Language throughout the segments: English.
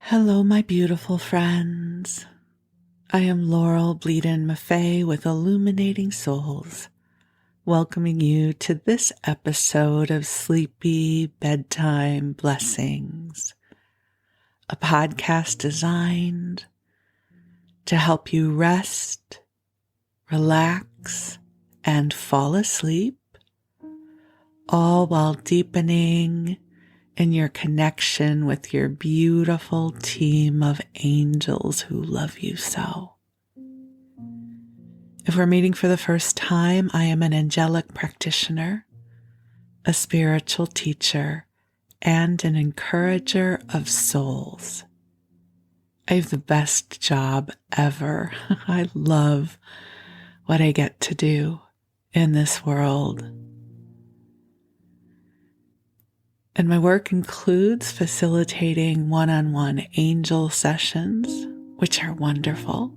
Hello, my beautiful friends. I am Laurel Bleadon-Maffei with Illuminating Souls, welcoming you to this episode of Sleepy Bedtime Blessings, a podcast designed to help you rest, relax, and fall asleep, all while deepening in your connection with your beautiful team of angels who love you so. If we're meeting for the first time, I am an angelic practitioner, a spiritual teacher, and an encourager of souls. I have the best job ever. I love what I get to do in this world. And my work includes facilitating one-on-one angel sessions, which are wonderful,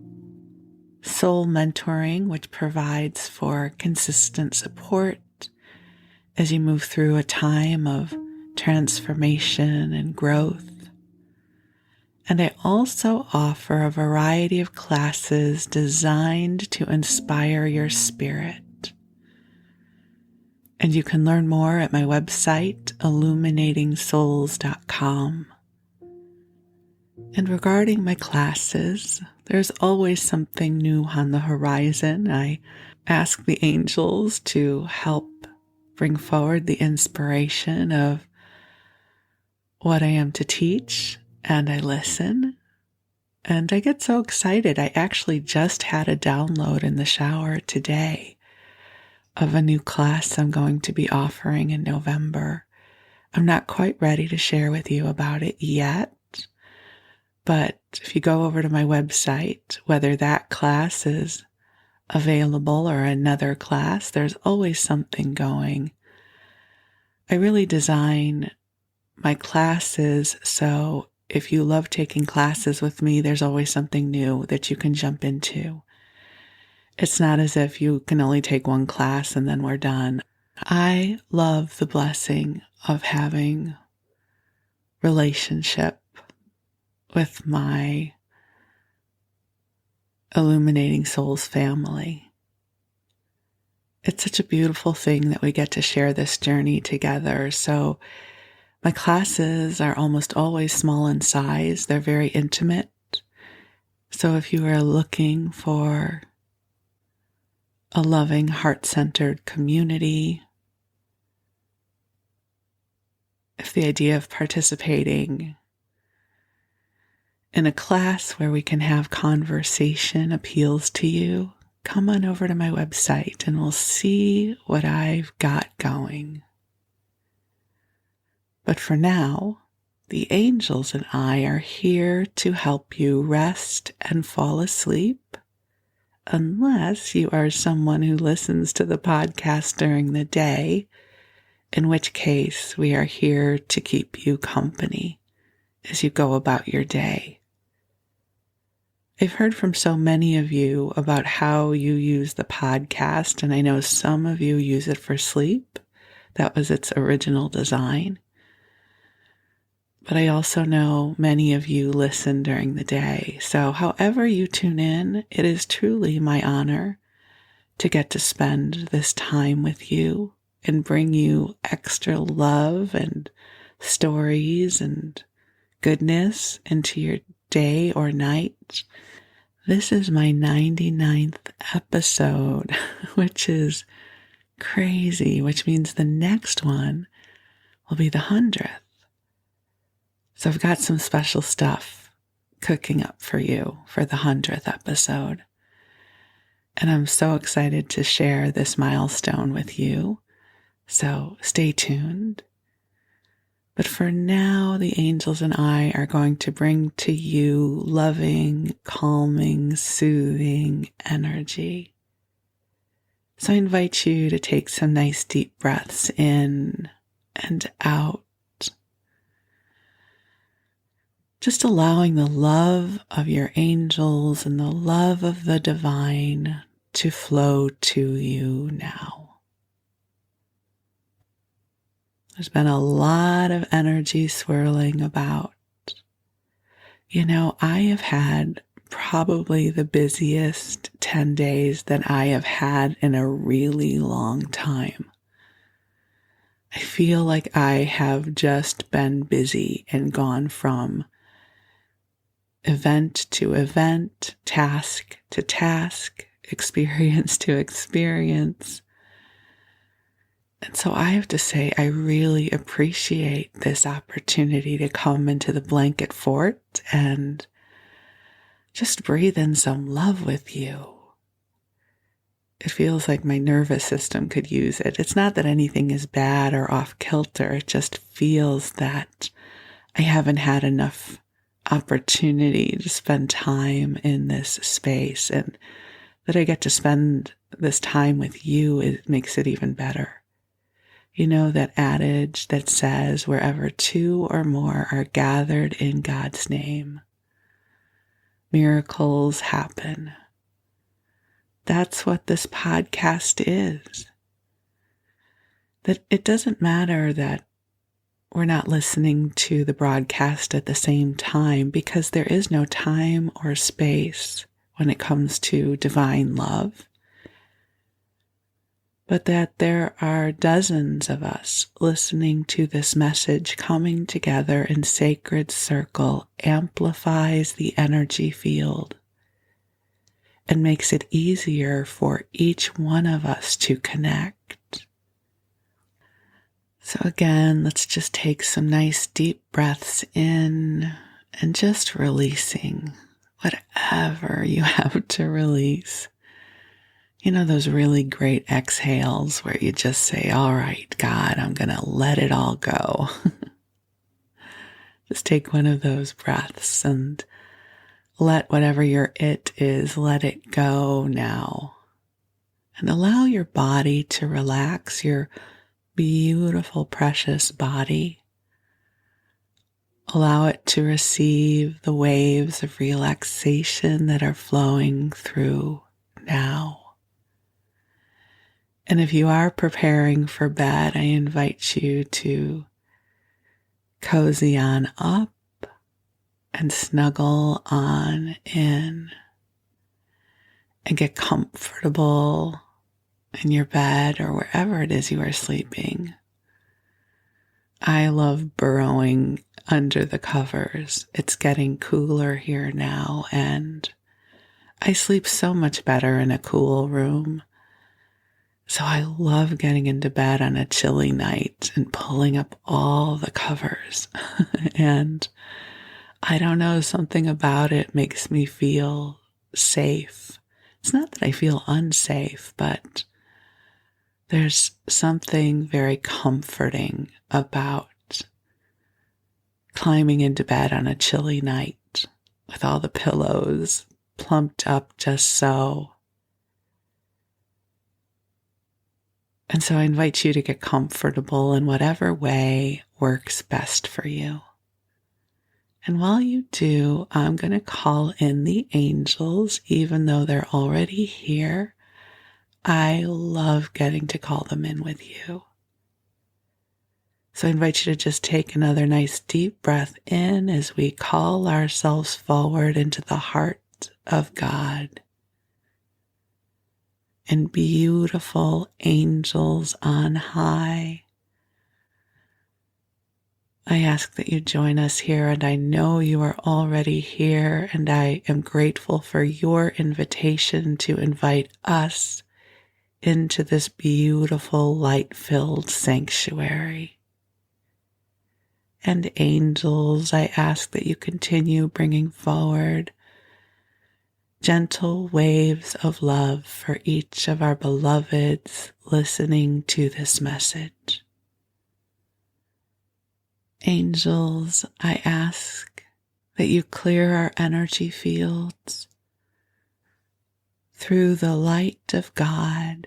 soul mentoring, which provides for consistent support as you move through a time of transformation and growth. And I also offer a variety of classes designed to inspire your spirit. And you can learn more at my website, illuminating-souls.com. And regarding my classes, there's always something new on the horizon. I ask the angels to help bring forward the inspiration of what I am to teach, and I listen. And I get so excited. I actually just had a download in the shower today of a new class I'm going to be offering in November. I'm not quite ready to share with you about it yet, but if you go over to my website, whether that class is available or another class, there's always something going. I really design my classes so if you love taking classes with me, there's always something new that you can jump into. It's not as if you can only take one class and then we're done. I love the blessing of having relationship with my Illuminating Souls family. It's such a beautiful thing that we get to share this journey together. So my classes are almost always small in size. They're very intimate. So if you are looking for a loving, heart-centered community, if the idea of participating in a class where we can have conversation appeals to you, come on over to my website and we'll see what I've got going. But for now, the angels and I are here to help you rest and fall asleep, unless you are someone who listens to the podcast during the day, in which case we are here to keep you company as you go about your day. I've heard from so many of you about how you use the podcast, and I know some of you use it for sleep. That was its original design. But I also know many of you listen during the day. So however you tune in, it is truly my honor to get to spend this time with you and bring you extra love and stories and goodness into your day or night. This is my 99th episode, which is crazy, which means the next one will be the 100th. So I've got some special stuff cooking up for you for the 100th episode. And I'm so excited to share this milestone with you. So stay tuned. But for now, the angels and I are going to bring to you loving, calming, soothing energy. So I invite you to take some nice deep breaths in and out. Just allowing the love of your angels and the love of the divine to flow to you now. There's been a lot of energy swirling about. I have had probably the busiest 10 days that I have had in a really long time. I feel like I have just been busy and gone from event to event, task to task, experience to experience. And so I have to say, I really appreciate this opportunity to come into the blanket fort and just breathe in some love with you. It feels like my nervous system could use it. It's not that anything is bad or off kilter. It just feels that I haven't had enough opportunity to spend time in this space, and that I get to spend this time with you, it makes it even better. That adage that says, wherever two or more are gathered in God's name, miracles happen. That's what this podcast is. That it doesn't matter that we're not listening to the broadcast at the same time, because there is no time or space when it comes to divine love. But that there are dozens of us listening to this message coming together in sacred circle amplifies the energy field and makes it easier for each one of us to connect. So again, let's just take some nice deep breaths in and just releasing whatever you have to release. Those really great exhales where you just say, all right, God, I'm going to let it all go. Just take one of those breaths and let whatever your it is, let it go now. And allow your body to relax, your beautiful, precious body. Allow it to receive the waves of relaxation that are flowing through now. And if you are preparing for bed, I invite you to cozy on up and snuggle on in and get comfortable in your bed or wherever it is you are sleeping. I love burrowing under the covers. It's getting cooler here now, and I sleep so much better in a cool room. So I love getting into bed on a chilly night and pulling up all the covers. And I don't know, something about it makes me feel safe. It's not that I feel unsafe, but there's something very comforting about climbing into bed on a chilly night with all the pillows plumped up just so. And so I invite you to get comfortable in whatever way works best for you. And while you do, I'm going to call in the angels, even though they're already here. I love getting to call them in with you. So I invite you to just take another nice deep breath in as we call ourselves forward into the heart of God. And beautiful angels on high, I ask that you join us here, and I know you are already here, and I am grateful for your invitation to invite us into this beautiful light-filled sanctuary. And angels, I ask that you continue bringing forward gentle waves of love for each of our beloveds listening to this message. Angels, I ask that you clear our energy fields through the light of God,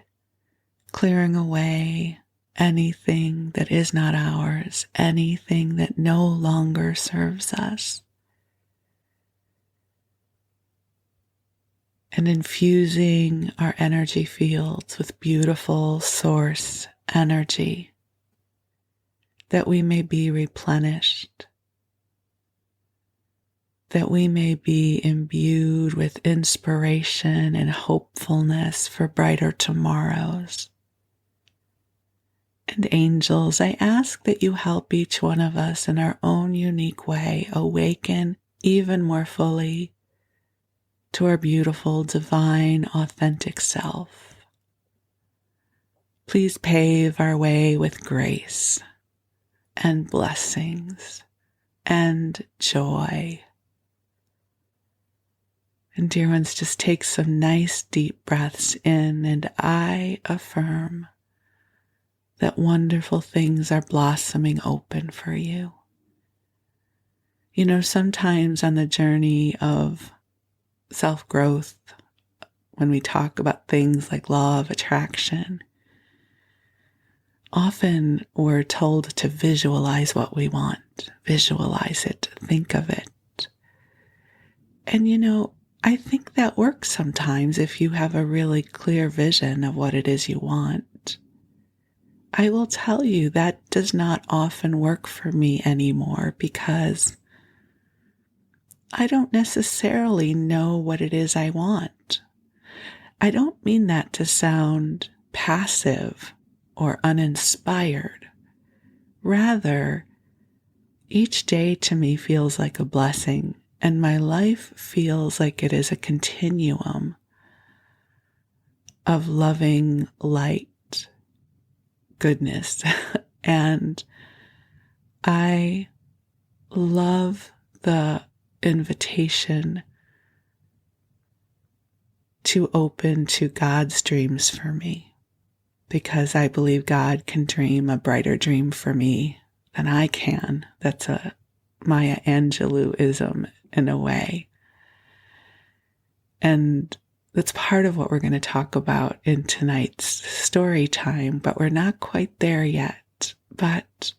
clearing away anything that is not ours, anything that no longer serves us, and infusing our energy fields with beautiful source energy, that we may be replenished, that we may be imbued with inspiration and hopefulness for brighter tomorrows. And angels, I ask that you help each one of us in our own unique way awaken even more fully to our beautiful, divine, authentic self. Please pave our way with grace and blessings and joy. And dear ones, just take some nice deep breaths in, and I affirm that wonderful things are blossoming open for you. You know, sometimes on the journey of self-growth, when we talk about things like law of attraction, often we're told to visualize what we want, visualize it, think of it. And you know, I think that works sometimes if you have a really clear vision of what it is you want. I will tell you that does not often work for me anymore because I don't necessarily know what it is I want. I don't mean that to sound passive or uninspired. Rather, each day to me feels like a blessing, and my life feels like it is a continuum of loving light, goodness. And I love the invitation to open to God's dreams for me, because I believe God can dream a brighter dream for me than I can. That's a Maya Angelouism in a way. And that's part of what we're going to talk about in tonight's story time, but we're not quite there yet. But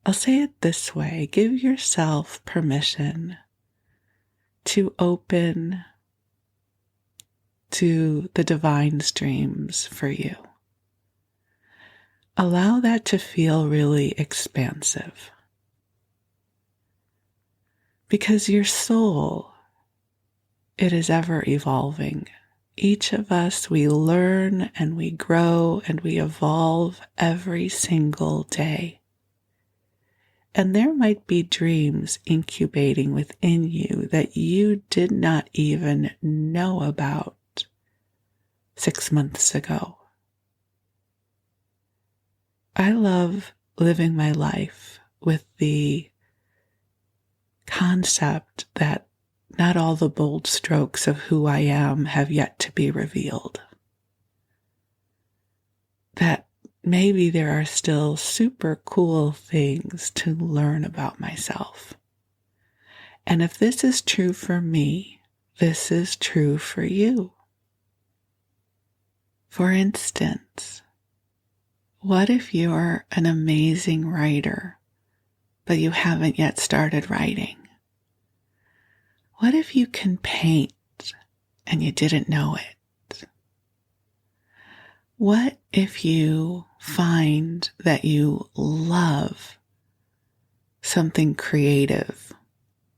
I'll say it this way: give yourself permission to open to the divine streams for you. Allow that to feel really expansive. Because your soul, it is ever evolving. Each of us, we learn and we grow and we evolve every single day. And there might be dreams incubating within you that you did not even know about 6 months ago. I love living my life with the concept that not all the bold strokes of who I am have yet to be revealed. That maybe there are still super cool things to learn about myself. And if this is true for me, this is true for you. For instance, what if you're an amazing writer, but you haven't yet started writing? What if you can paint and you didn't know it? What if you find that you love something creative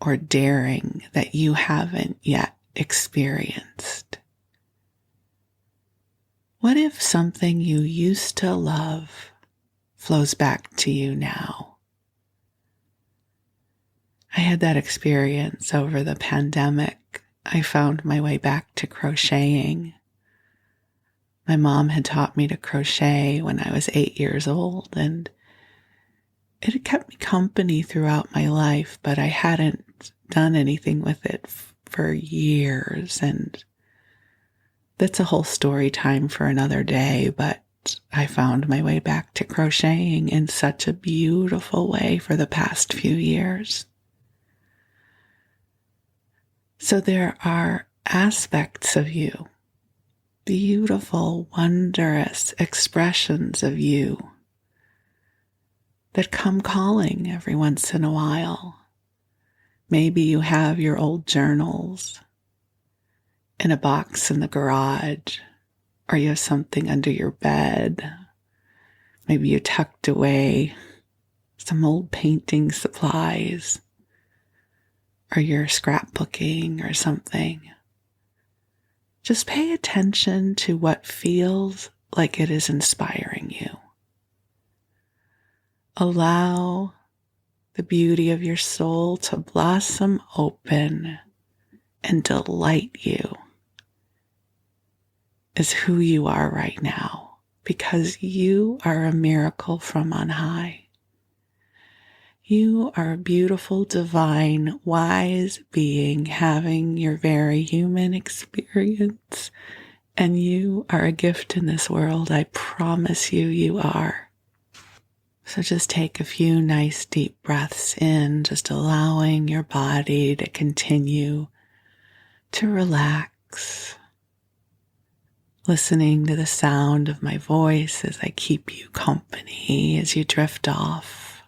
or daring that you haven't yet experienced? What if something you used to love flows back to you now? I had that experience over the pandemic. I found my way back to crocheting. My mom had taught me to crochet when I was 8 years old, and it had kept me company throughout my life, but I hadn't done anything with it for years. And that's a whole story time for another day, but I found my way back to crocheting in such a beautiful way for the past few years. So there are aspects of you, beautiful, wondrous expressions of you that come calling every once in a while. Maybe you have your old journals in a box in the garage, or you have something under your bed. Maybe you tucked away some old painting supplies. or you're scrapbooking or something, just pay attention to what feels like it is inspiring you. Allow the beauty of your soul to blossom open and delight you as who you are right now, because you are a miracle from on high. You are a beautiful, divine, wise being having your very human experience, and you are a gift in this world. I promise you, you are. So just take a few nice deep breaths in, just allowing your body to continue to relax, listening to the sound of my voice as I keep you company as you drift off.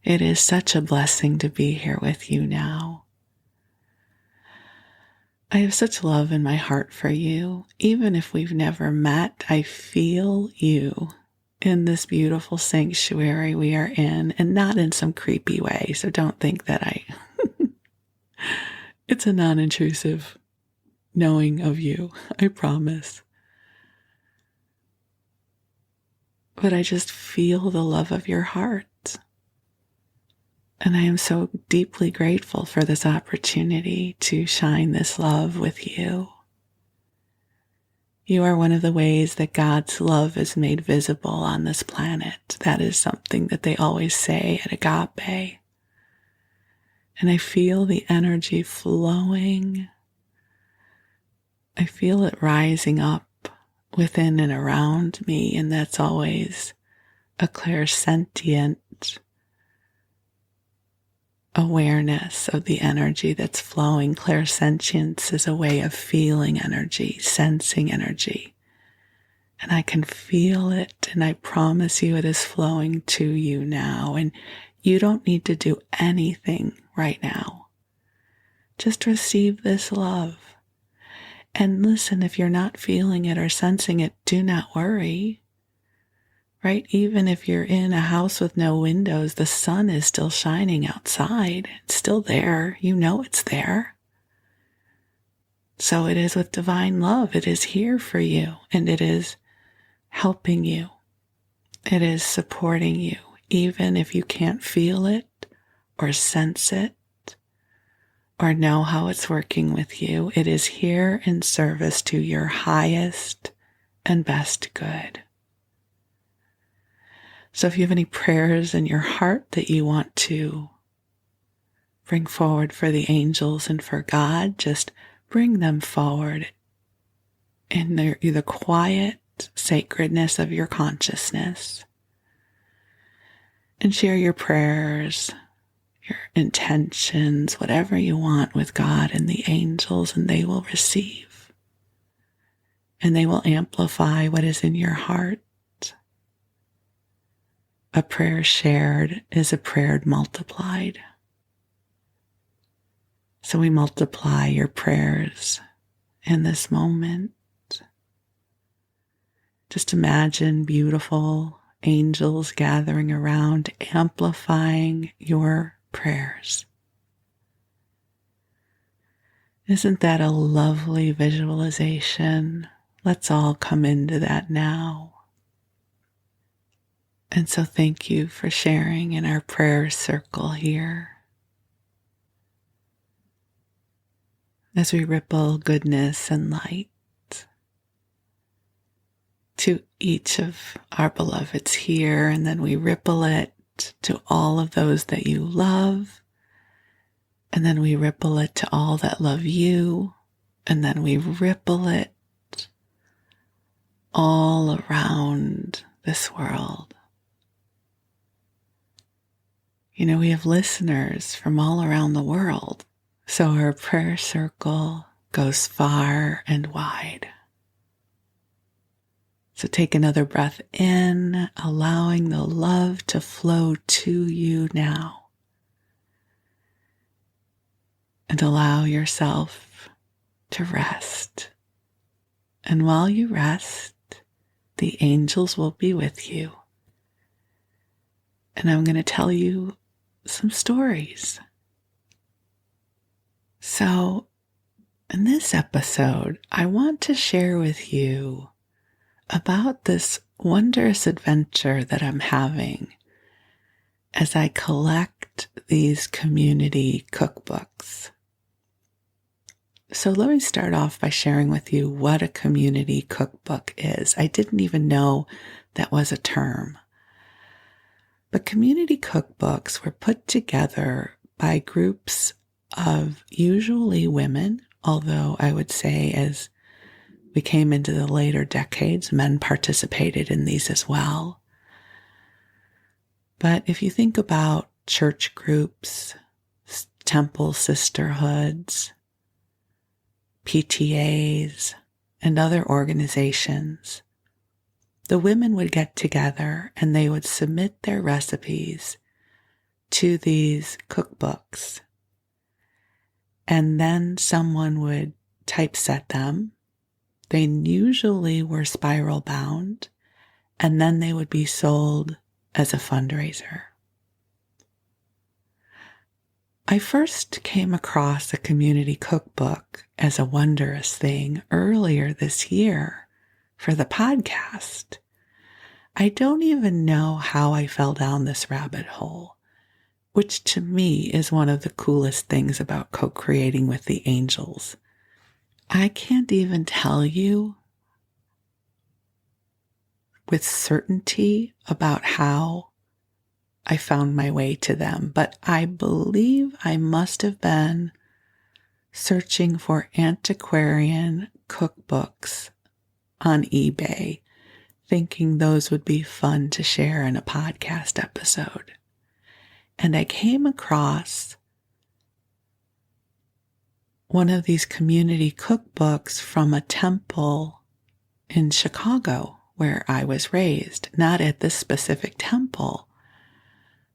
It is such a blessing to be here with you now. I have such love in my heart for you. Even if we've never met, I feel you in this beautiful sanctuary we are in, and not in some creepy way. So don't think that it's a non-intrusive knowing of you, I promise. But I just feel the love of your heart. And I am so deeply grateful for this opportunity to shine this love with you. You are one of the ways that God's love is made visible on this planet. That is something that they always say at Agape. And I feel the energy flowing. I feel it rising up within and around me, and that's always a clairsentient awareness of the energy that's flowing. Clairsentience is a way of feeling energy, sensing energy. And I can feel it, and I promise you it is flowing to you now. And you don't need to do anything right now. Just receive this love. And listen, if you're not feeling it or sensing it, do not worry. Right? Even if you're in a house with no windows, the sun is still shining outside. It's still there. You know it's there. So it is with divine love. It is here for you, and it is helping you. It is supporting you, even if you can't feel it or sense it or know how it's working with you. It is here in service to your highest and best good. So if you have any prayers in your heart that you want to bring forward for the angels and for God, just bring them forward in the quiet sacredness of your consciousness. And share your prayers, your intentions, whatever you want with God and the angels, and they will receive. And they will amplify what is in your heart. A prayer shared is a prayer multiplied. So we multiply your prayers in this moment. Just imagine beautiful angels gathering around, amplifying your prayers. Isn't that a lovely visualization? Let's all come into that now. And so thank you for sharing in our prayer circle here. As we ripple goodness and light to each of our beloveds here, and then we ripple it to all of those that you love, and then we ripple it to all that love you, and then we ripple it all around this world. You know, we have listeners from all around the world, so our prayer circle goes far and wide. So take another breath in, allowing the love to flow to you now. And allow yourself to rest. And while you rest, the angels will be with you. And I'm going to tell you some stories. So, in this episode, I want to share with you about this wondrous adventure that I'm having as I collect these community cookbooks. So let me start off by sharing with you what a community cookbook is. I didn't even know that was a term. But community cookbooks were put together by groups of usually women, although I would say as we came into the later decades, men participated in these as well. But if you think about church groups, temple sisterhoods, PTAs, and other organizations, the women would get together and they would submit their recipes to these cookbooks. And then someone would typeset them. They usually were spiral bound, and then they would be sold as a fundraiser. I first came across a community cookbook as a wondrous thing earlier this year for the podcast. I don't even know how I fell down this rabbit hole, which to me is one of the coolest things about co-creating with the angels. I can't even tell you with certainty about how I found my way to them, but I believe I must have been searching for antiquarian cookbooks on eBay, thinking those would be fun to share in a podcast episode. And I came across one of these community cookbooks from a temple in Chicago where I was raised, not at this specific temple.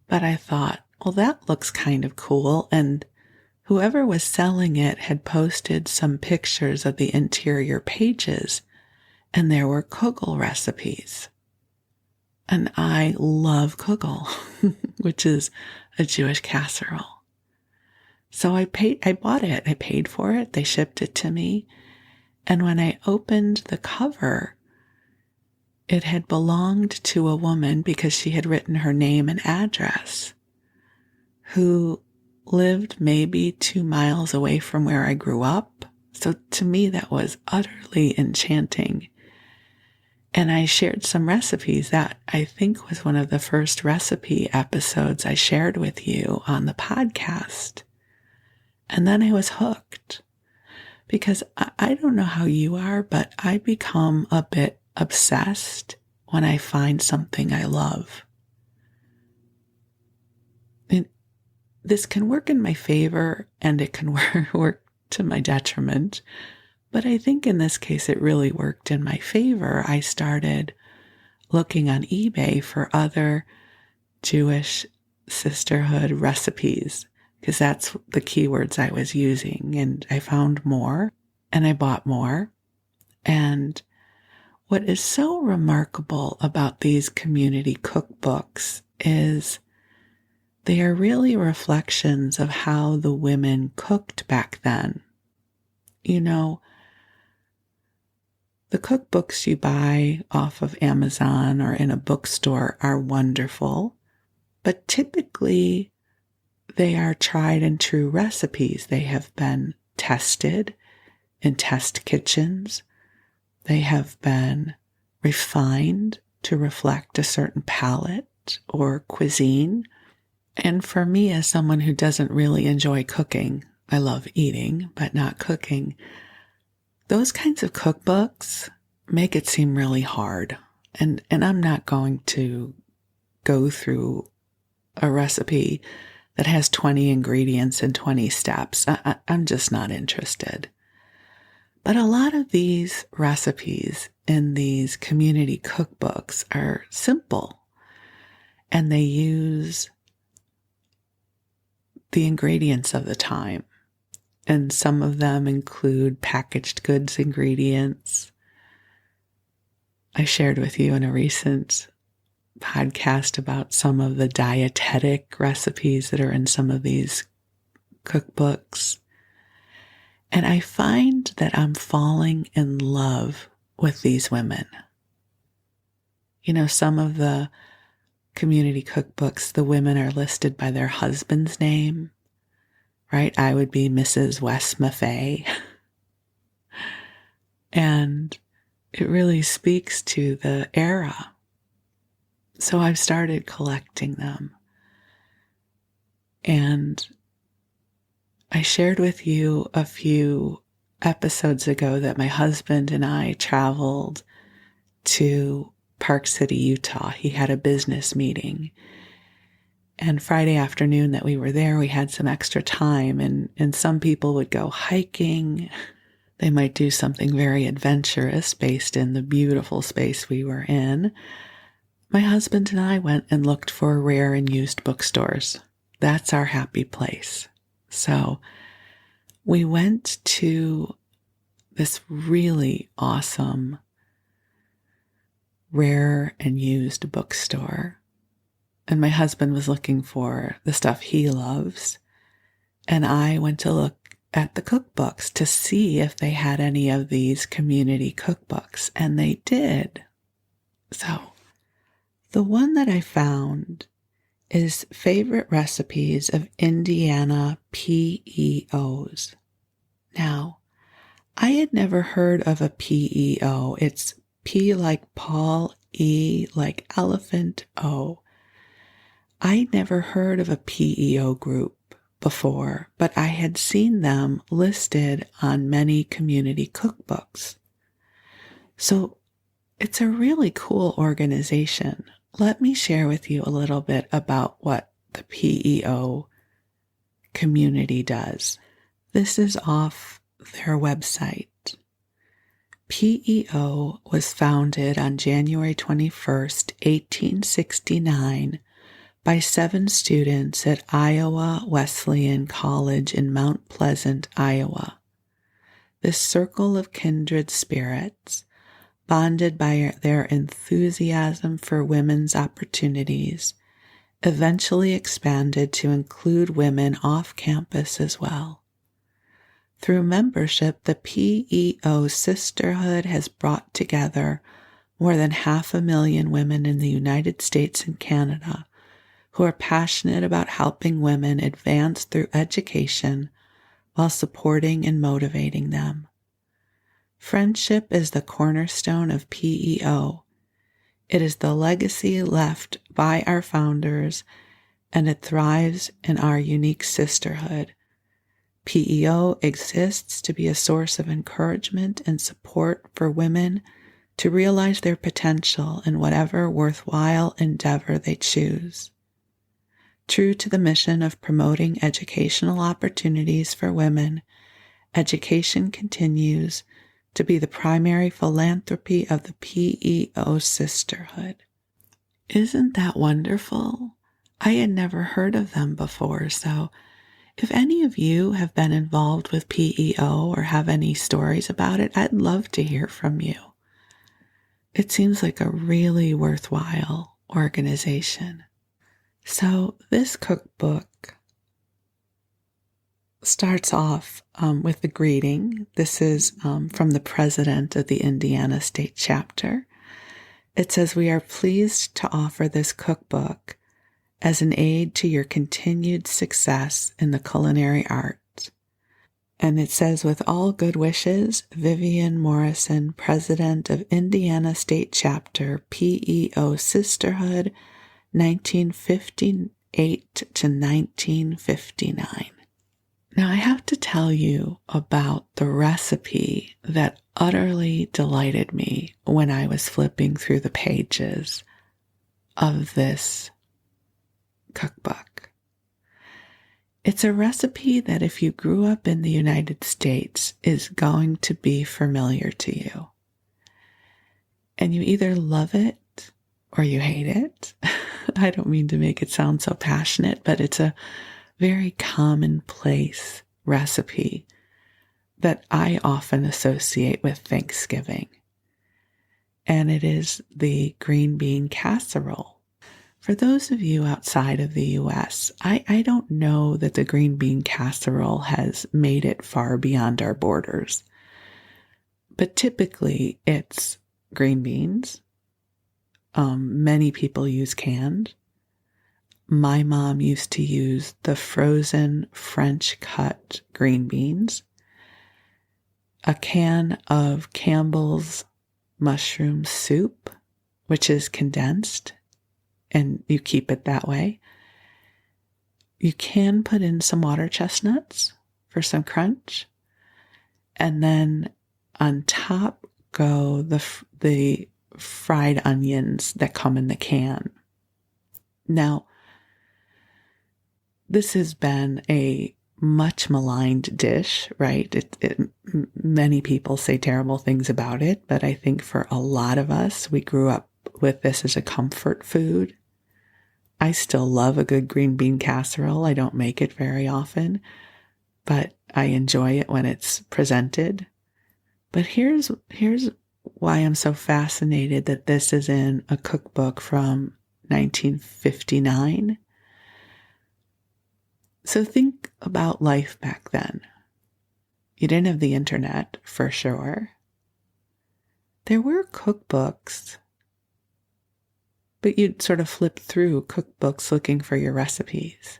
But I thought, well, that looks kind of cool. And whoever was selling it had posted some pictures of the interior pages, and there were kugel recipes. And I love kugel, which is a Jewish casserole. So I bought it. I paid for it. They shipped it to me. And when I opened the cover, it had belonged to a woman because she had written her name and address, who lived maybe 2 miles away from where I grew up. So to me, that was utterly enchanting. And I shared some recipes. That I think was one of the first recipe episodes I shared with you on the podcast. And then I was hooked because I don't know how you are, but I become a bit obsessed when I find something I love. And this can work in my favor and it can work to my detriment. But I think in this case, it really worked in my favor. I started looking on eBay for other Jewish sisterhood recipes because that's the keywords I was using. And I found more and I bought more. And what is so remarkable about these community cookbooks is they are really reflections of how the women cooked back then. You know, the cookbooks you buy off of Amazon or in a bookstore are wonderful, but typically they are tried and true recipes. They have been tested in test kitchens. They have been refined to reflect a certain palate or cuisine. And for me, as someone who doesn't really enjoy cooking, I love eating, but not cooking, those kinds of cookbooks make it seem really hard. And I'm not going to go through a recipe that has 20 ingredients and 20 steps. I'm just not interested. But a lot of these recipes in these community cookbooks are simple, and they use the ingredients of the time. And some of them include packaged goods ingredients. I shared with you in a recent podcast about some of the dietetic recipes that are in some of these cookbooks. And I find that I'm falling in love with these women. You know, some of the community cookbooks, the women are listed by their husband's name, right? I would be Mrs. West-Maffei. And it really speaks to the era. So I've started collecting them. And I shared with you a few episodes ago that my husband and I traveled to Park City, Utah. He had a business meeting. And Friday afternoon that we were there, we had some extra time, and some people would go hiking. They might do something very adventurous based in the beautiful space we were in. My husband and I went and looked for rare and used bookstores. That's our happy place. So we went to this really awesome rare and used bookstore. And my husband was looking for the stuff he loves. And I went to look at the cookbooks to see if they had any of these community cookbooks. And they did. So the one that I found is Favorite Recipes of Indiana P.E.os. Now, I had never heard of a P.E.o. It's P like Paul, E like elephant, O. I'd never heard of a P.E.o. group before, but I had seen them listed on many community cookbooks. So it's a really cool organization. Let me share with you a little bit about what the P.E.o. community does. This is off their website. P.E.o. was founded on January 21st, 1869 by 7 students at Iowa Wesleyan College in Mount Pleasant, Iowa. This circle of kindred spirits, bonded by their enthusiasm for women's opportunities, eventually expanded to include women off campus as well. Through membership, the P.E.o. sisterhood has brought together more than 500,000 women in the United States and Canada who are passionate about helping women advance through education while supporting and motivating them. Friendship is the cornerstone of P.E.o. It is the legacy left by our founders, and it thrives in our unique sisterhood. P.E.o. exists to be a source of encouragement and support for women to realize their potential in whatever worthwhile endeavor they choose. True to the mission of promoting educational opportunities for women, education continues to be the primary philanthropy of the P.E.o. sisterhood. Isn't that wonderful? I had never heard of them before, so if any of you have been involved with P.E.o. or have any stories about it, I'd love to hear from you. It seems like a really worthwhile organization. So this cookbook starts off with the greeting. This is from the president of the Indiana State Chapter. It says, "We are pleased to offer this cookbook as an aid to your continued success in the culinary arts." And it says, "With all good wishes, Vivian Morrison, president of Indiana State Chapter, P.E.o. Sisterhood, 1958 to 1959. Now, I have to tell you about the recipe that utterly delighted me when I was flipping through the pages of this cookbook. It's a recipe that if you grew up in the United States is going to be familiar to you. And you either love it or you hate it. I don't mean to make it sound so passionate, but it's a very commonplace recipe that I often associate with Thanksgiving. And it is the green bean casserole. For those of you outside of the US, I don't know that the green bean casserole has made it far beyond our borders. But typically it's green beans. Many people use canned. My mom used to use the frozen French cut green beans, a can of Campbell's mushroom soup, which is condensed, and you keep it that way. You can put in some water chestnuts for some crunch, and then on top go the fried onions that come in the can. Now, this has been a much maligned dish, right? Many people say terrible things about it, but I think for a lot of us, we grew up with this as a comfort food. I still love a good green bean casserole. I don't make it very often, but I enjoy it when it's presented. But here's why I'm so fascinated that this is in a cookbook from 1959. So think about life back then. You didn't have the internet, for sure. There were cookbooks, but you'd sort of flip through cookbooks looking for your recipes.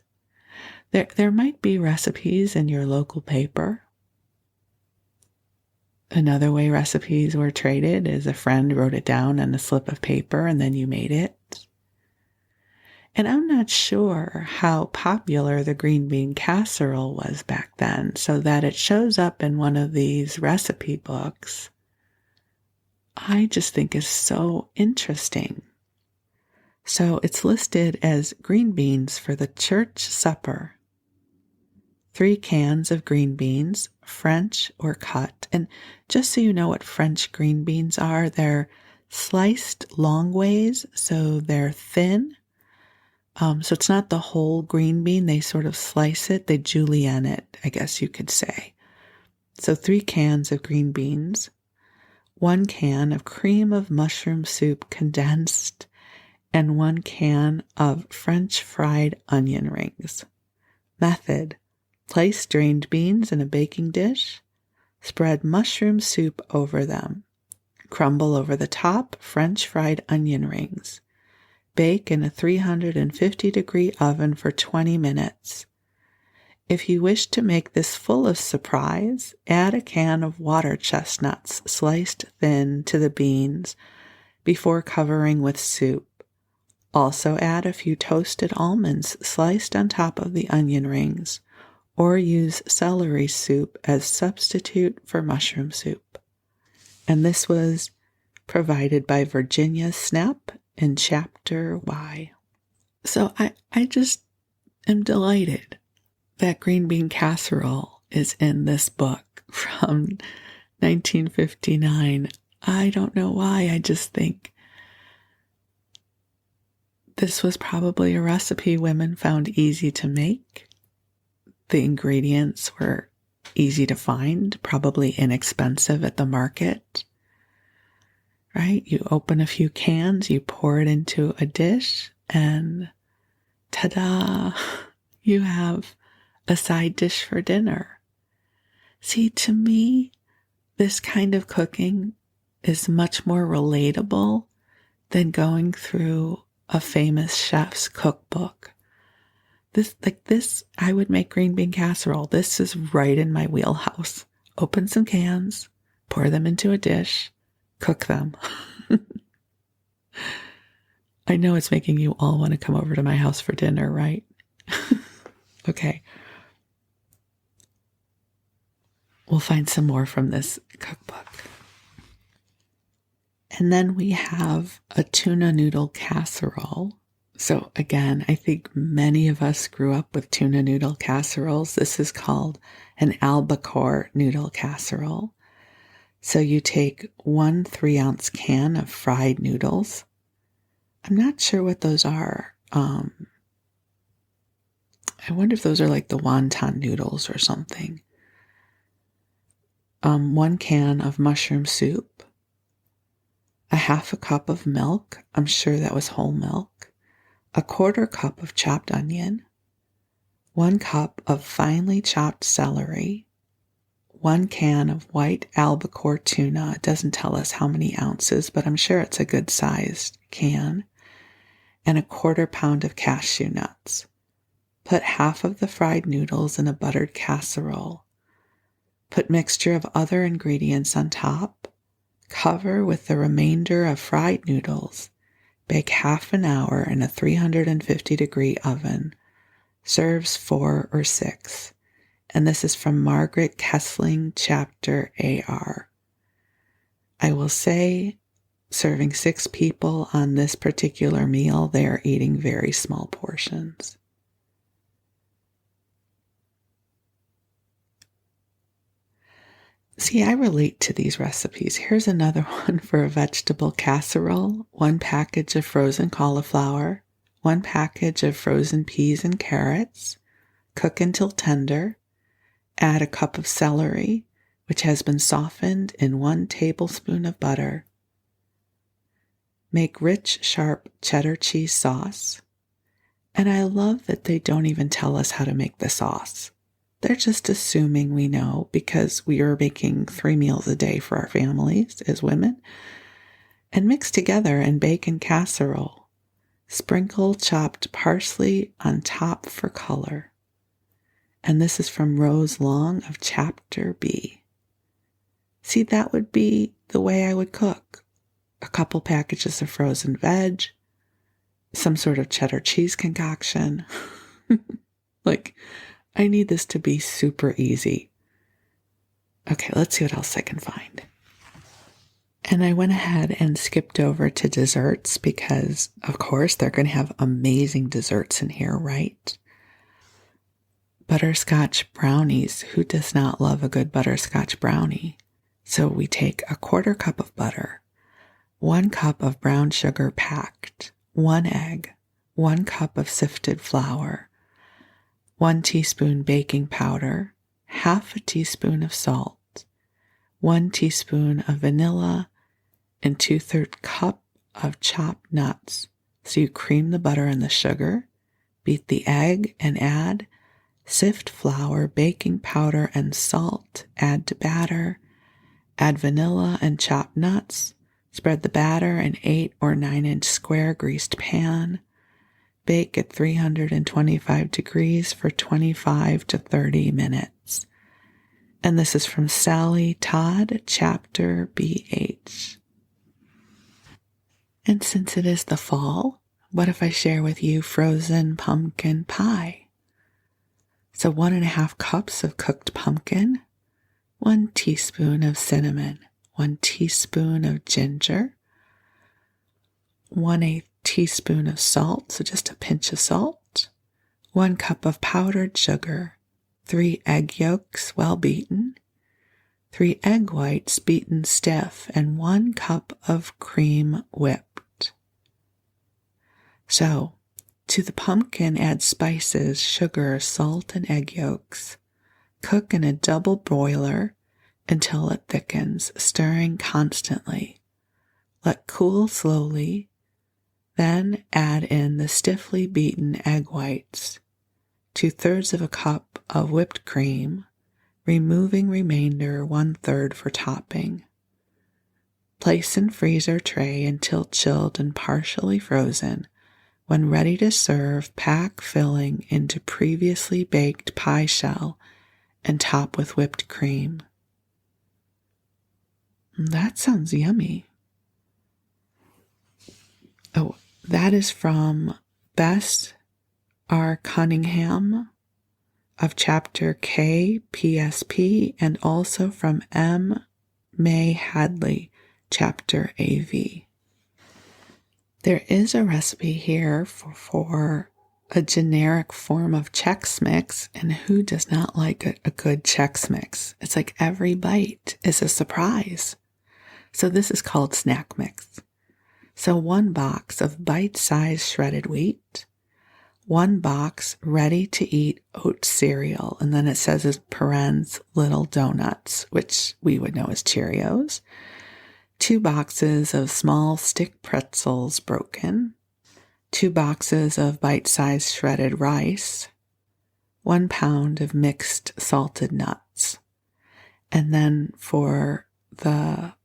There might be recipes in your local paper. Another way recipes were traded is a friend wrote it down on a slip of paper and then you made it. And I'm not sure how popular the green bean casserole was back then, so that it shows up in one of these recipe books, I just think is so interesting. So it's listed as green beans for the church supper. 3 cans of green beans, French or cut. And just so you know what French green beans are, they're sliced long ways, so they're thin. So it's not the whole green bean. They sort of slice it. They julienne it, I guess you could say. So 3 cans of green beans, 1 can of cream of mushroom soup condensed, and 1 can of French fried onion rings. Method: place drained beans in a baking dish. Spread mushroom soup over them. Crumble over the top French fried onion rings. Bake in a 350-degree oven for 20 minutes. If you wish to make this full of surprise, add a can of water chestnuts sliced thin to the beans before covering with soup. Also add a few toasted almonds sliced on top of the onion rings, or use celery soup as substitute for mushroom soup. And this was provided by Virginia Snap in Chapter Y. So I just am delighted that green bean casserole is in this book from 1959. I don't know why. I just think this was probably a recipe women found easy to make. The ingredients were easy to find, probably inexpensive at the market. Right? You open a few cans, you pour it into a dish, and ta-da, you have a side dish for dinner. See, to me, this kind of cooking is much more relatable than going through a famous chef's cookbook. This, I would make green bean casserole. This is right in my wheelhouse. Open some cans, pour them into a dish, cook them. I know it's making you all want to come over to my house for dinner, right? Okay. We'll find some more from this cookbook. And then we have a tuna noodle casserole. So again, I think many of us grew up with tuna noodle casseroles. This is called an albacore noodle casserole. So you take 1 3-ounce can of fried noodles. I'm not sure what those are. I wonder if those are like the wonton noodles or something. 1 can of mushroom soup. A 1/2 cup of milk. I'm sure that was whole milk. 1/4 cup of chopped onion, 1 cup of finely chopped celery, 1 can of white albacore tuna. It doesn't tell us how many ounces, but I'm sure it's a good sized can, and 1/4 pound of cashew nuts. Put half of the fried noodles in a buttered casserole. Put mixture of other ingredients on top. Cover with the remainder of fried noodles. Bake half an hour in a 350-degree oven. Serves 4 or 6. And this is from Margaret Kessling, Chapter AR. I will say, serving 6 people on this particular meal, they are eating very small portions. See, I relate to these recipes. Here's another one for a vegetable casserole. 1 package of frozen cauliflower, 1 package of frozen peas and carrots. Cook until tender. Add a cup of celery, which has been softened in 1 tablespoon of butter. Make rich, sharp cheddar cheese sauce. And I love that they don't even tell us how to make the sauce. They're just assuming we know because we are making 3 meals a day for our families as women. And mix together and bake in casserole. Sprinkle chopped parsley on top for color. And this is from Rose Long of Chapter B. See, that would be the way I would cook. A couple packages of frozen veg, some sort of cheddar cheese concoction. I need this to be super easy. Okay, let's see what else I can find. And I went ahead and skipped over to desserts because, of course, they're going to have amazing desserts in here, right? Butterscotch brownies. Who does not love a good butterscotch brownie? So we take 1/4 cup of butter, 1 cup of brown sugar packed, 1 egg, 1 cup of sifted flour, 1 teaspoon baking powder, half a teaspoon of salt, 1 teaspoon of vanilla, and 2/3 cup of chopped nuts. So you cream the butter and the sugar, beat the egg and add sift flour, baking powder, and salt. Add to batter. Add vanilla and chopped nuts. Spread the batter in 8 or 9-inch square greased pan. Bake at 325 degrees for 25 to 30 minutes. And this is from Sally Todd, Chapter BH. And since it is the fall, what if I share with you frozen pumpkin pie? So 1.5 cups of cooked pumpkin, 1 teaspoon of cinnamon, 1 teaspoon of ginger, 1/8 teaspoon of salt, so just a pinch of salt, 1 cup of powdered sugar, 3 egg yolks well beaten, 3 egg whites beaten stiff, and 1 cup of cream whipped. So, to the pumpkin, add spices, sugar, salt, and egg yolks. Cook in a double boiler until it thickens, stirring constantly. Let cool slowly. Then add in the stiffly beaten egg whites, 2/3 of a cup of whipped cream, removing remainder 1/3 for topping. Place in freezer tray until chilled and partially frozen. When ready to serve, pack filling into previously baked pie shell and top with whipped cream. That sounds yummy. Oh, that is from Bess R. Cunningham of Chapter K, PSP, and also from M. May Hadley, Chapter AV. There is a recipe here for a generic form of Chex Mix, and who does not like a good Chex Mix? It's like every bite is a surprise. So this is called Snack Mix. So 1 box of bite-sized shredded wheat, 1 box ready-to-eat oat cereal, and then it says as parens little donuts, which we would know as Cheerios, 2 boxes of small stick pretzels broken, 2 boxes of bite-sized shredded rice, 1 pound of mixed salted nuts. And then for the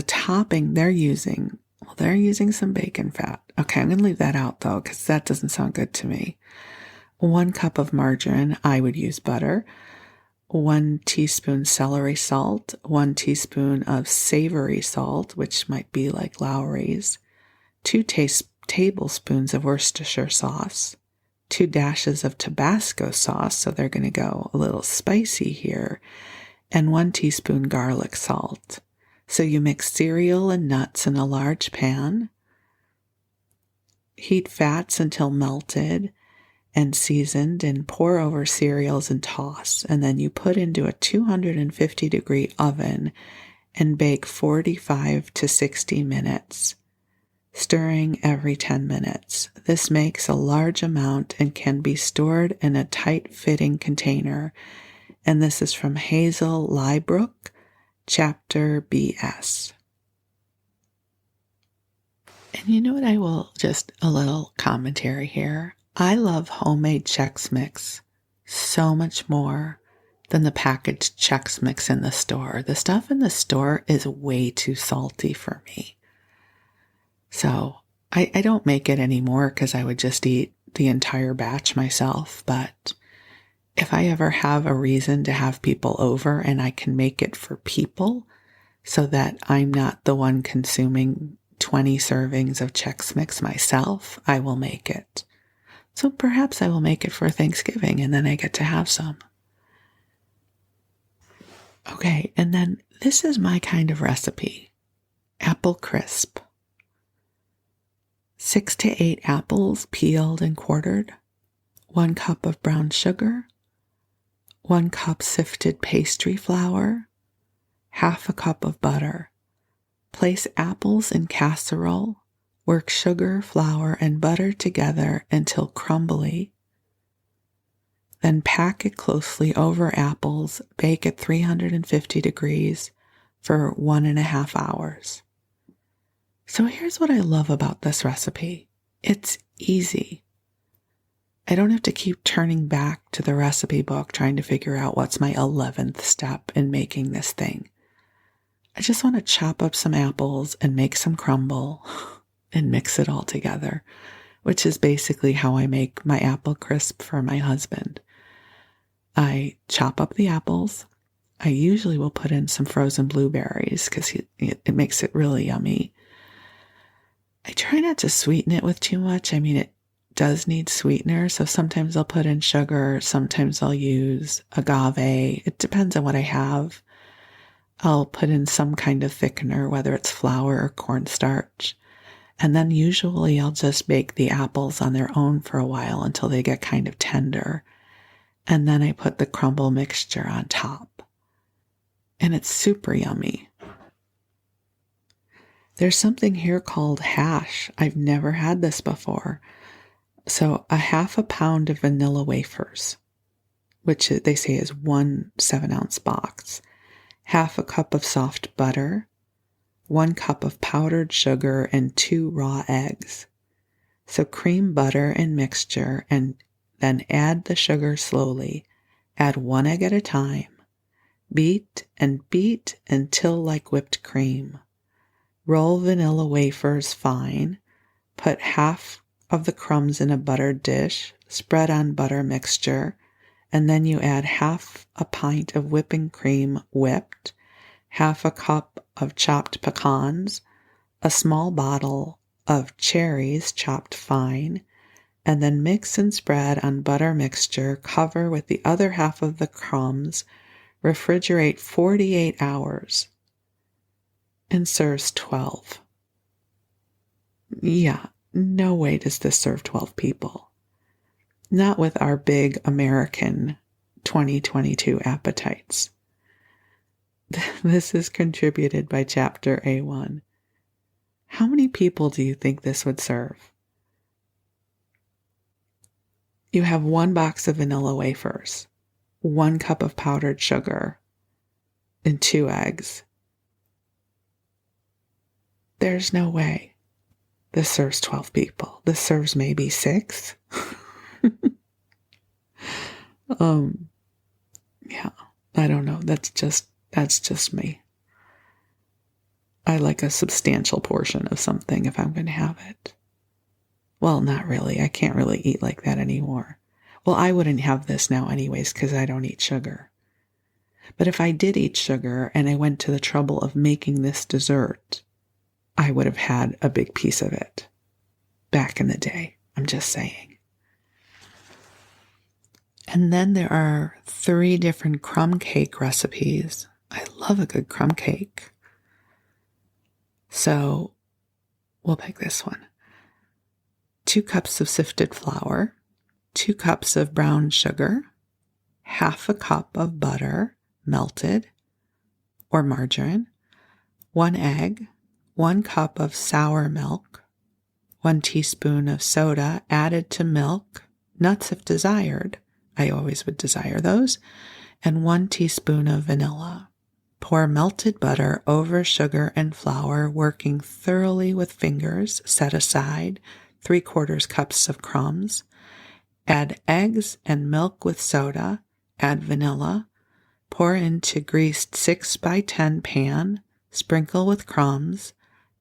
topping they're using some bacon fat. Okay, I'm going to leave that out though, because that doesn't sound good to me. 1 cup of margarine, I would use butter. 1 teaspoon celery salt, 1 teaspoon of savory salt, which might be like Lowry's, 2 tablespoons of Worcestershire sauce, 2 dashes of Tabasco sauce, so they're going to go a little spicy here, and 1 teaspoon garlic salt. So you mix cereal and nuts in a large pan, heat fats until melted and seasoned, and pour over cereals and toss. And then you put into a 250-degree oven and bake 45 to 60 minutes, stirring every 10 minutes. This makes a large amount and can be stored in a tight-fitting container. And this is from Hazel Liebrook, Chapter BS. And you know what, I will just a little commentary here. I love homemade Chex Mix so much more than the packaged Chex Mix in the store. The stuff in the store is way too salty for me. So I don't make it anymore because I would just eat the entire batch myself. But if I ever have a reason to have people over and I can make it for people so that I'm not the one consuming 20 servings of Chex Mix myself, I will make it. So perhaps I will make it for Thanksgiving and then I get to have some. Okay, and then this is my kind of recipe. Apple crisp. 6 to 8 apples peeled and quartered. 1 cup of brown sugar. 1 cup sifted pastry flour. Half a cup of butter. Place apples in casserole. Work sugar, flour, and butter together until crumbly. Then pack it closely over apples. Bake at 350 degrees for 1.5 hours. So here's what I love about this recipe. It's easy. I don't have to keep turning back to the recipe book trying to figure out what's my 11th step in making this thing. I just want to chop up some apples and make some crumble and mix it all together, which is basically how I make my apple crisp for my husband. I chop up the apples. I usually will put in some frozen blueberries because it makes it really yummy. I try not to sweeten it with too much. I mean, it does need sweetener, so sometimes I'll put in sugar, sometimes I'll use agave. It depends on what I have. I'll put in some kind of thickener, whether it's flour or cornstarch. And then usually I'll just bake the apples on their own for a while until they get kind of tender. And then I put the crumble mixture on top. And it's super yummy. There's something here called hash. I've never had this before. So a 1/2 pound of vanilla wafers, which they say is 1 7-ounce box, 1/2 cup of soft butter, 1 cup of powdered sugar, and 2 raw eggs. So cream butter and mixture and then add the sugar slowly. Add 1 egg at a time. Beat and beat until like whipped cream. Roll vanilla wafers fine. Put half of the crumbs in a buttered dish. Spread on butter mixture. And then you add 1/2 pint of whipping cream whipped, 1/2 cup of chopped pecans, a small bottle of cherries chopped fine, and then mix and spread on butter mixture. Cover with the other half of the crumbs. Refrigerate 48 hours. And serves 12. Yeah, no way does this serve 12 people. Not with our big American 2022 appetites. This is contributed by Chapter A1. How many people do you think this would serve? You have 1 box of vanilla wafers, 1 cup of powdered sugar, and 2 eggs. There's no way. This serves 12 people. This serves maybe 6. Yeah, I don't know. That's just me. I like a substantial portion of something if I'm going to have it. Well, not really. I can't really eat like that anymore. Well, I wouldn't have this now anyways because I don't eat sugar. But if I did eat sugar and I went to the trouble of making this dessert, I would have had a big piece of it back in the day. I'm just saying. And then there are 3 different crumb cake recipes. I love a good crumb cake. So we'll pick this one. 2 cups of sifted flour, 2 cups of brown sugar, half a cup of butter, melted, or margarine, 1 egg, 1 cup of sour milk, 1 teaspoon of soda added to milk, nuts if desired. I always would desire those, and 1 teaspoon of vanilla. Pour melted butter over sugar and flour, working thoroughly with fingers. Set aside 3/4 cups of crumbs. Add eggs and milk with soda. Add vanilla. Pour into greased 6x10 pan. Sprinkle with crumbs.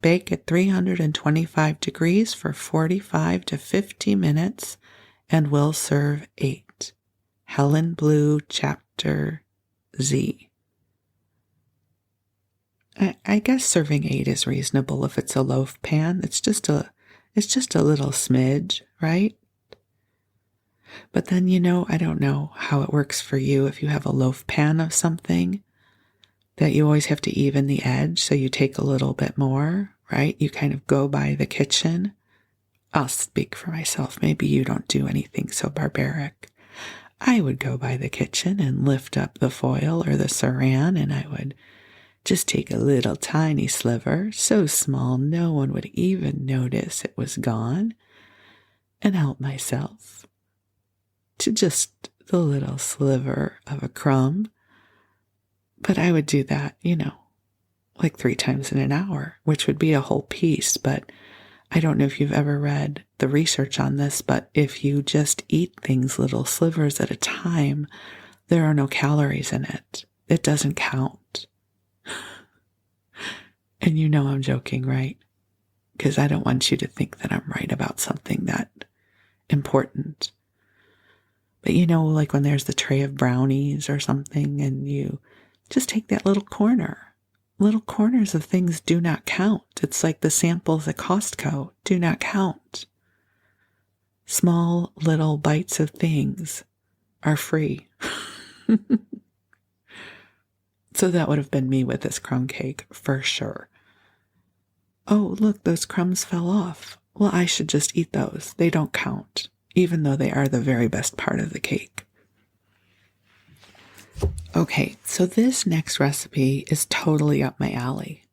Bake at 325 degrees for 45 to 50 minutes and will serve 8. Helen Blue, Chapter Z. I guess serving 8 is reasonable if it's a loaf pan. It's just a little smidge, right? But then, I don't know how it works for you if you have a loaf pan of something that you always have to even the edge, so you take a little bit more, right? You kind of go by the kitchen. I'll speak for myself. Maybe you don't do anything so barbaric. I would go by the kitchen and lift up the foil or the saran, and I would just take a little tiny sliver, so small no one would even notice it was gone, and help myself to just the little sliver of a crumb. But I would do that, like 3 times in an hour, which would be a whole piece. But I don't know if you've ever read the research on this, but if you just eat things little slivers at a time, there are no calories in it. It doesn't count. And I'm joking, right? Because I don't want you to think that I'm right about something that important. But like when there's the tray of brownies or something and you just take that little corner. Little corners of things do not count. It's like the samples at Costco do not count. Small little bites of things are free. So that would have been me with this crumb cake for sure. Oh, look, those crumbs fell off. Well, I should just eat those. They don't count, even though they are the very best part of the cake. Okay, so this next recipe is totally up my alley.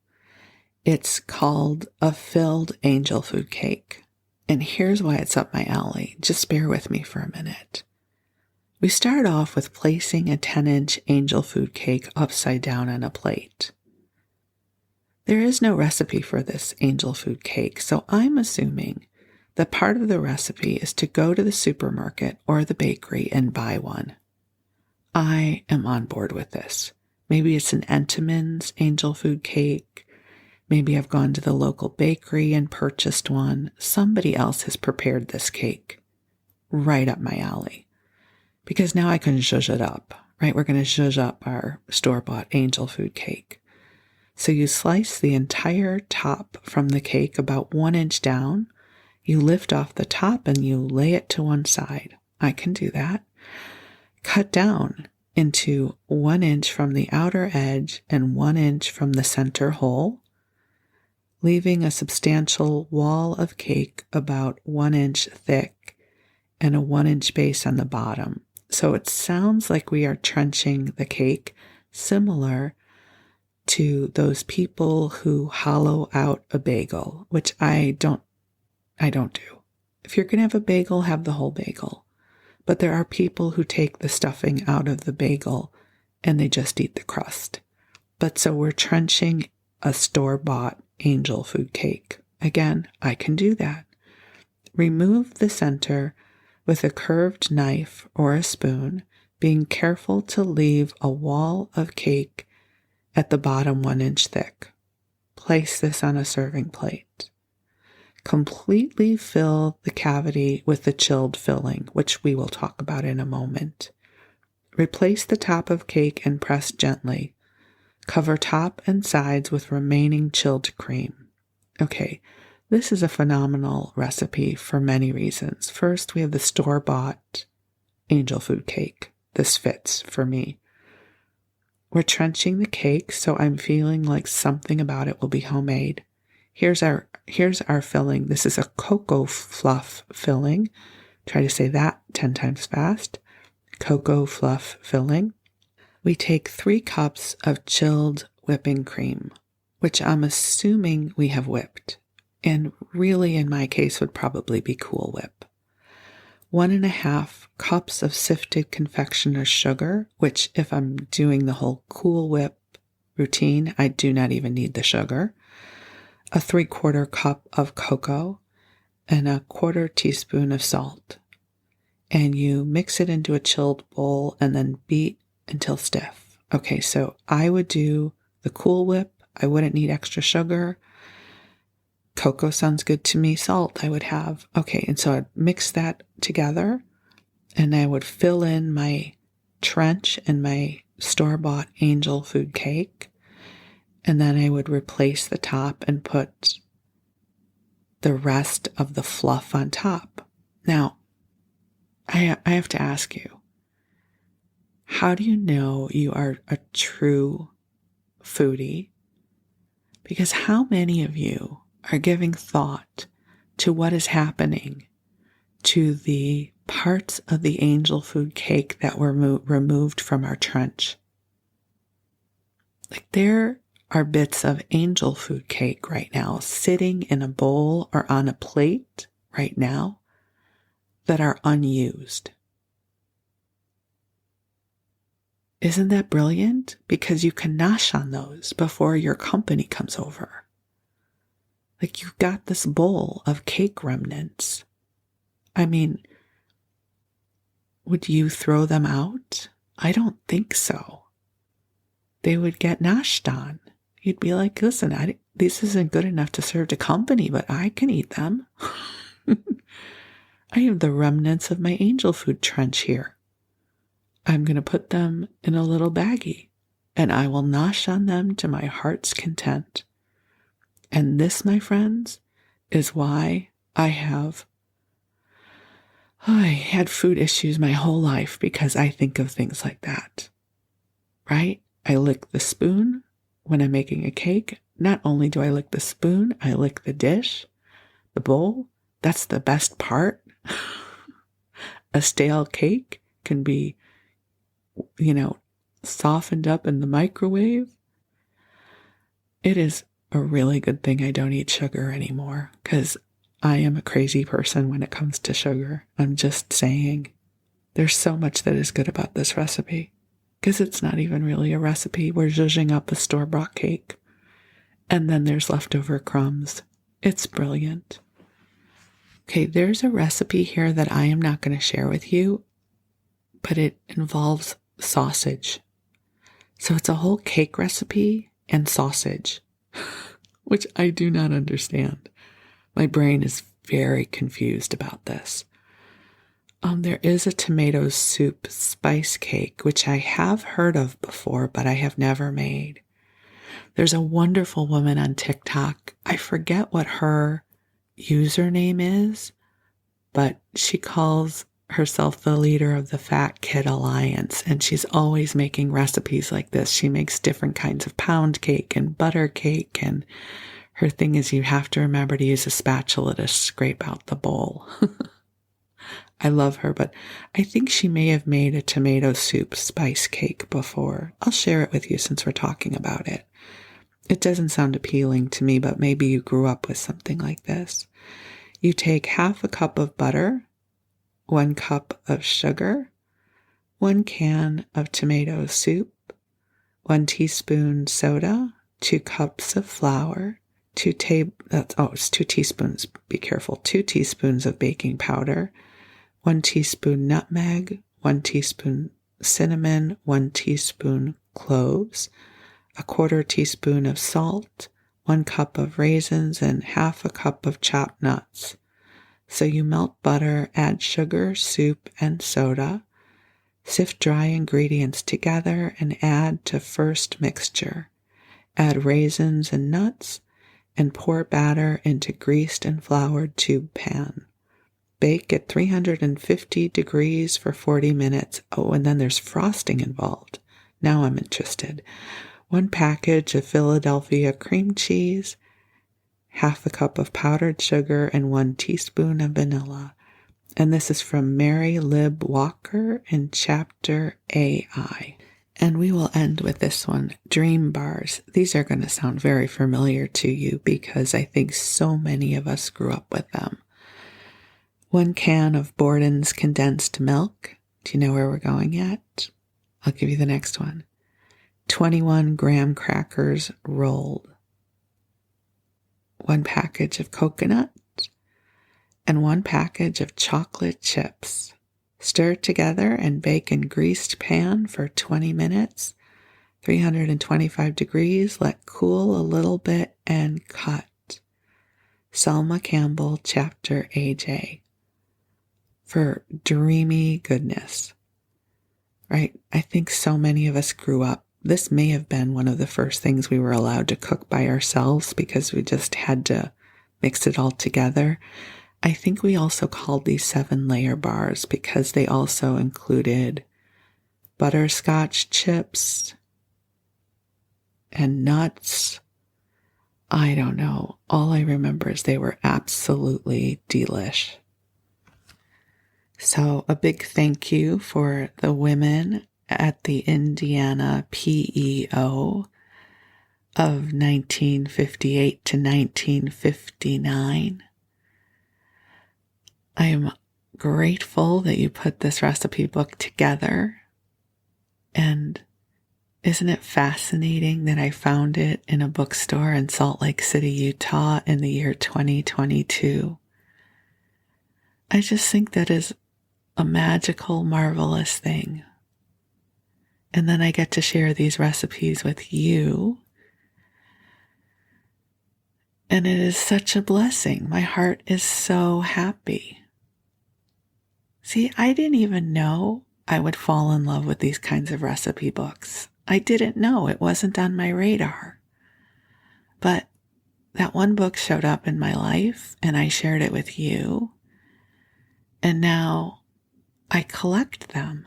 It's called a filled angel food cake. And here's why it's up my alley. Just bear with me for a minute. We start off with placing a 10-inch angel food cake upside down on a plate. There is no recipe for this angel food cake, so I'm assuming that part of the recipe is to go to the supermarket or the bakery and buy one. I am on board with this. Maybe it's an Entenmann's angel food cake. Maybe I've gone to the local bakery and purchased one. Somebody else has prepared this cake. Right up my alley. Because now I can zhuzh it up, right? We're going to zhuzh up our store-bought angel food cake. So you slice the entire top from the cake about 1 inch down. You lift off the top and you lay it to one side. I can do that. Cut down into 1 inch from the outer edge and 1 inch from the center hole, leaving a substantial wall of cake about 1 inch thick and a 1 inch base on the bottom. So it sounds like we are trenching the cake, similar to those people who hollow out a bagel, which I don't do. If you're going to have a bagel, have the whole bagel. But there are people who take the stuffing out of the bagel and they just eat the crust. But so we're trenching a store-bought angel food cake Again, I can do that. Remove the center with a curved knife or a spoon, being careful to leave a wall of cake at the bottom 1 inch thick. Place this on a serving plate. Completely fill the cavity with the chilled filling, which we will talk about in a moment. Replace the top of cake and press gently. Cover top and sides with remaining chilled cream. Okay, this is a phenomenal recipe for many reasons. First, we have the store-bought angel food cake. This fits for me. We're trenching the cake, so I'm feeling like something about it will be homemade. Here's our filling. This is a cocoa fluff filling. Try to say that 10 times fast. Cocoa fluff filling. We take 3 cups of chilled whipping cream, which I'm assuming we have whipped, and really in my case would probably be Cool Whip. 1.5 cups of sifted confectioner's sugar, which if I'm doing the whole Cool Whip routine, I do not even need the sugar. A 3/4 cup of cocoa and a 1/4 teaspoon of salt. And you mix it into a chilled bowl and then beat until stiff. Okay, so I would do the Cool Whip. I wouldn't need extra sugar. Cocoa sounds good to me. Salt I would have. Okay, and so I'd mix that together and I would fill in my trench and my store-bought angel food cake. And then I would replace the top and put the rest of the fluff on top. Now, I have to ask you, how do you know you are a true foodie? Because how many of you are giving thought to what is happening to the parts of the angel food cake that were removed from our trench? Like there are bits of angel food cake right now sitting in a bowl or on a plate right now that are unused. Isn't that brilliant? Because you can nosh on those before your company comes over. Like you've got this bowl of cake remnants. I mean, would you throw them out? I don't think so. They would get noshed on. You'd be like, listen, this isn't good enough to serve to company, but I can eat them. I have the remnants of my angel food trench here. I'm going to put them in a little baggie, and I will nosh on them to my heart's content. And this, my friends, is why I had food issues my whole life, because I think of things like that, right? I lick the spoon when I'm making a cake. Not only do I lick the spoon, I lick the dish, the bowl. That's the best part. A stale cake can be, softened up in the microwave. It is a really good thing I don't eat sugar anymore, because I am a crazy person when it comes to sugar. I'm just saying, there's so much that is good about this recipe, because it's not even really a recipe. We're zhuzhing up a store-bought cake, and then there's leftover crumbs. It's brilliant. Okay, there's a recipe here that I am not going to share with you, but it involves sausage. So it's a whole cake recipe and sausage, which I do not understand. My brain is very confused about this. There is a tomato soup spice cake, which I have heard of before, but I have never made. There's a wonderful woman on TikTok. I forget what her username is, but she calls herself the leader of the Fat Kid Alliance, and she's always making recipes like this. She makes different kinds of pound cake and butter cake, and her thing is you have to remember to use a spatula to scrape out the bowl. I love her, but I think she may have made a tomato soup spice cake before. I'll share it with you since we're talking about it. It doesn't sound appealing to me, but maybe you grew up with something like this. You take 1/2 cup of butter, 1 cup of sugar, 1 can of tomato soup, 1 teaspoon soda, 2 cups of flour, it's 2 teaspoons. Be careful. 2 teaspoons of baking powder, 1 teaspoon nutmeg, 1 teaspoon cinnamon, 1 teaspoon cloves, a 1/4 teaspoon of salt, 1 cup of raisins, and 1/2 cup of chopped nuts. So you melt butter, add sugar, soup, and soda. Sift dry ingredients together and add to first mixture. Add raisins and nuts and pour batter into greased and floured tube pan. Bake at 350 degrees for 40 minutes. Oh, and then there's frosting involved. Now I'm interested. 1 package of Philadelphia cream cheese, 1/2 cup of powdered sugar, and 1 teaspoon of vanilla. And this is from Mary Lib Walker in Chapter AI. And we will end with this one, Dream Bars. These are going to sound very familiar to you because I think so many of us grew up with them. 1 can of Borden's condensed milk. Do you know where we're going yet? I'll give you the next one. 21 graham crackers rolled. 1 package of coconut and 1 package of chocolate chips. Stir together and bake in greased pan for 20 minutes, 325 degrees. Let cool a little bit and cut. Selma Campbell, Chapter AJ. For dreamy goodness. Right? I think so many of us grew up. This may have been one of the first things we were allowed to cook by ourselves because we just had to mix it all together. I think we also called these 7-layer bars because they also included butterscotch chips and nuts. I don't know. All I remember is they were absolutely delish. So a big thank you for the women at the Indiana P.E.o. of 1958 to 1959. I am grateful that you put this recipe book together. And isn't it fascinating that I found it in a bookstore in Salt Lake City, Utah in the year 2022? I just think that is a magical, marvelous thing. And then I get to share these recipes with you. And it is such a blessing. My heart is so happy. See, I didn't even know I would fall in love with these kinds of recipe books. I didn't know. It wasn't on my radar. But that one book showed up in my life, and I shared it with you. And now I collect them.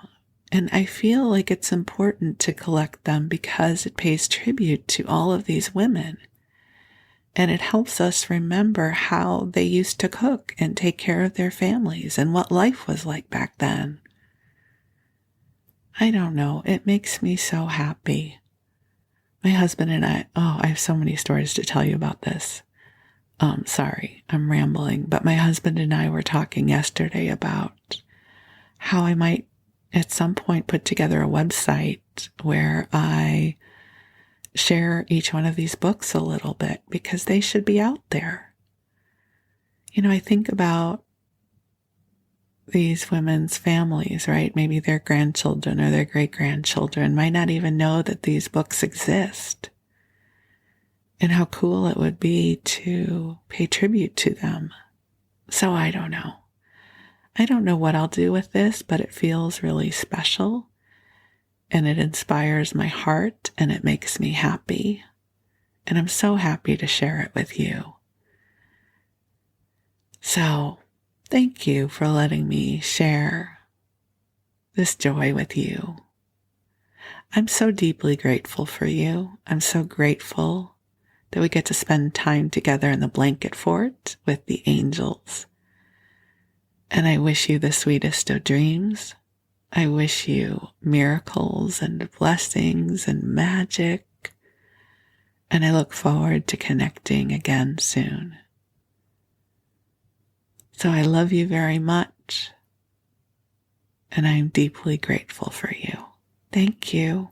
And I feel like it's important to collect them because it pays tribute to all of these women. And it helps us remember how they used to cook and take care of their families and what life was like back then. I don't know. It makes me so happy. My husband and I have so many stories to tell you about this. Sorry, I'm rambling. But my husband and I were talking yesterday about how I might at some point put together a website where I share each one of these books a little bit because they should be out there. You know, I think about these women's families, right? Maybe their grandchildren or their great-grandchildren might not even know that these books exist. And how cool it would be to pay tribute to them. So I don't know. I don't know what I'll do with this, but it feels really special. And it inspires my heart and it makes me happy. And I'm so happy to share it with you. So, thank you for letting me share this joy with you. I'm so deeply grateful for you. I'm so grateful that we get to spend time together in the blanket fort with the angels. And I wish you the sweetest of dreams. I wish you miracles and blessings and magic. And I look forward to connecting again soon. So I love you very much. And I am deeply grateful for you. Thank you.